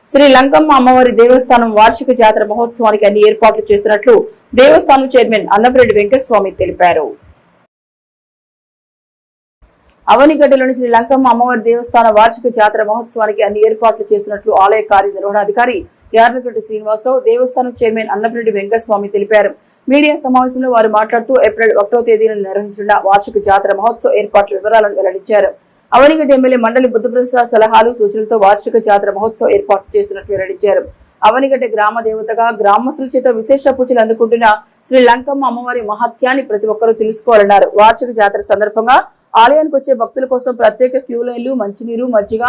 శ్రీ లంకమ్మ అమ్మవారి దేవస్థానం వార్షిక జాతర మహోత్సవానికి అన్ని ఏర్పాట్లు చేస్తున్నట్లు దేవస్థానం చైర్మన్ అన్నపరెడ్డి వెంకటస్వామి తెలిపారు. అవనిగడ్డలోని శ్రీ లంకమ్మ అమ్మవారి దేవస్థాన వార్షిక జాతర మహోత్సవానికి అన్ని ఏర్పాట్లు చేస్తున్నట్లు ఆలయ కార్యనిర్వహణాధికారి యార్లగడ్డ శ్రీనివాసరావు, దేవస్థానం చైర్మన్ అన్నపరెడ్డి వెంకటస్వామి తెలిపారు. మీడియా సమావేశంలో వారు మాట్లాడుతూ ఏప్రిల్ 1వ తేదీన నిర్వహించిన వార్షిక జాతర మహోత్సవ ఏర్పాట్ల వివరాలను వెల్లడించారు. అవనిగడ్డ ఎమ్మెల్యే మండలి బుద్ధప్రసాద్ సలహాలు సూచనలతో వార్షిక జాతర మహోత్సవం ఏర్పాటు చేస్తున్నట్లు వెల్లడించారు. అవనిగడ్డ గ్రామ దేవతగా గ్రామస్తుల చేత విశేష పూజలు అందుకుంటున్న శ్రీ లంకమ్మ అమ్మవారి మహత్యాన్ని ప్రతి ఒక్కరూ తెలుసుకోవాలన్నారు. వార్షిక జాతర సందర్భంగా ఆలయానికి వచ్చే భక్తుల కోసం ప్రత్యేక క్యూ లైన్లు, మంచినీరు, మజ్జిగ,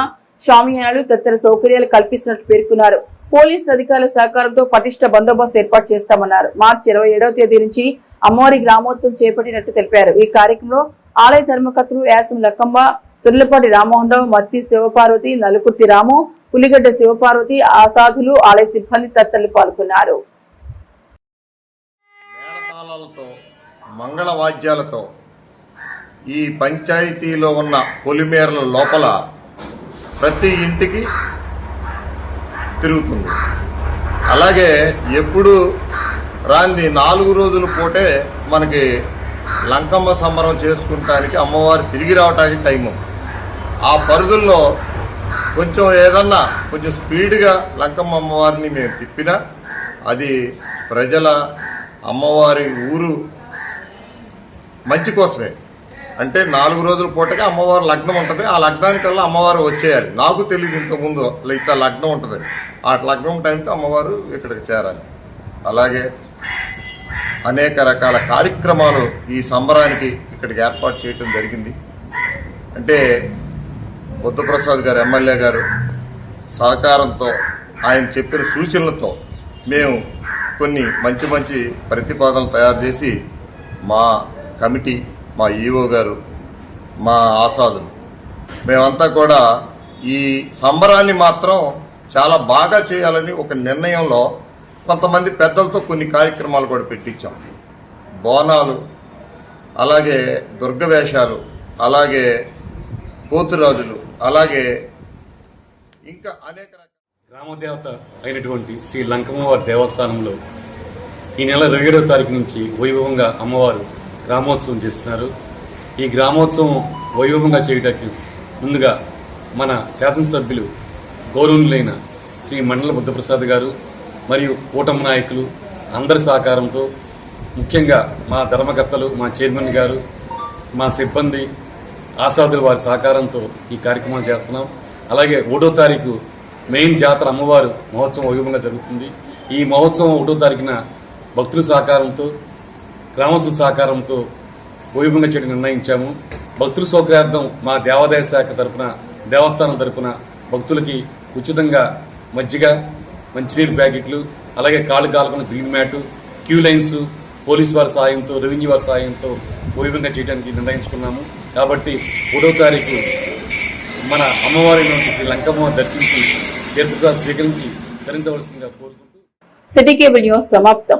షామియానాలు తదితర సౌకర్యాలు కల్పిస్తున్నట్లు పేర్కొన్నారు. పోలీస్ అధికారుల సహకారంతో పటిష్ట బందోబస్తు ఏర్పాటు చేస్తామన్నారు. మార్చి 27వ తేదీ నుంచి అమ్మవారి గ్రామోత్సవం చేపట్టినట్లు తెలిపారు. ఈ కార్యక్రమంలో ఆలయ ధర్మకర్తలు యాసం లక్కమ్మ, తుర్లపాటి రామ్మోహన్ రావు, మత్తి శివపార్వతి, నలుకుర్తి రాము, పులిగడ్డ శివపార్వతి, ఆసాధులు, ఆలయ సిబ్బంది తదితరులు పాల్గొన్నారు. మంగళ వాద్యాలతో ఈ పంచాయతీలో ఉన్న పొలిమేరల లోపల ప్రతి ఇంటికి తిరుగుతుంది. అలాగే ఎప్పుడు రాంది 4 రోజుల పూటే మనకి లంకమ్మ సంబరం చేసుకుంటానికి అమ్మవారు తిరిగి రావడానికి టైం ఉంది. ఆ పరిధుల్లో ఏదన్నా కొంచెం స్పీడ్గా లంకమ్మ అమ్మవారిని మేము తిప్పినా అది ప్రజల అమ్మవారి ఊరు మంచి కోసమే. అంటే 4 రోజుల పూటగా అమ్మవారు లగ్నం ఉంటుంది. ఆ లగ్నానికల్లా అమ్మవారు వచ్చేయాలి. నాకు తెలియదు ఇంతకుముందు ఇట్లా లగ్నం ఉంటుంది. ఆ లగ్నం టైంకి అమ్మవారు ఇక్కడికి చేరాలి. అలాగే అనేక రకాల కార్యక్రమాలు ఈ సంబరానికి ఇక్కడికి ఏర్పాటు చేయటం జరిగింది. అంటే బుద్ధప్రసాద్ గారు ఎమ్మెల్యే గారు సహకారంతో, ఆయన చెప్పిన సూచనలతో మేము కొన్ని మంచి మంచి ప్రతిపాదనలు తయారు చేసి మా కమిటీ, మా ఈఓ గారు, మా ఆసాదులు మేమంతా కూడా ఈ సంబరాన్ని మాత్రం చాలా బాగా చేయాలని ఒక నిర్ణయంలో కొంతమంది పెద్దలతో కొన్ని కార్యక్రమాలు కూడా పెట్టించాం. బోనాలు, అలాగే దుర్గవేషాలు, అలాగే పోతురాజులు, అలాగే ఇంకా అనేక గ్రామదేవత అయినటువంటి శ్రీ లంకమ్మవారి దేవస్థానంలో ఈ నెల 27వ తారీఖు నుంచి వైభవంగా అమ్మవారు గ్రామోత్సవం చేస్తున్నారు. ఈ గ్రామోత్సవం వైభవంగా చేయడానికి ముందుగా మన శాసనసభ్యులు గౌరవనీయులైన శ్రీ మండల బుద్ధప్రసాద్ గారు మరియు కూటమి నాయకులు అందరి సహకారంతో, ముఖ్యంగా మా ధర్మకర్తలు, మా చైర్మన్ గారు, మా సిబ్బంది, ఆసాదుల వారి సహకారంతో ఈ కార్యక్రమం చేస్తున్నాం. అలాగే 1వ తారీఖు మెయిన్ జాతర అమ్మవారు మహోత్సవం వైభవంగా జరుగుతుంది. ఈ మహోత్సవం 1వ తారీఖున భక్తుల సహకారంతో, గ్రామస్తుల సహకారంతో వైభవంగా చేయడం నిర్ణయించాము. భక్తుల సౌకర్యార్థం మా దేవాదాయ శాఖ తరఫున, దేవస్థానం తరఫున భక్తులకి ఉచితంగా మజ్జిగ, మంచినీరు ప్యాకెట్లు, అలాగే కాళ్ళు కాలుకున్న green mat, queue lines police వారి సాయంతో, రెవెన్యూ వారి సాయంతో వైభవంగా చేయడానికి నిర్ణయించుకున్నాము. కాబట్టి 1వ తారీఖు మన అమ్మవారిని శ్రీ లంకమ్మ దర్శించి తీర్థప్రసాదం స్వీకరించి తరించవలసిందిగా కోరుకుంటూ సిటీ కేబుల్ న్యూస్ సమాప్తం.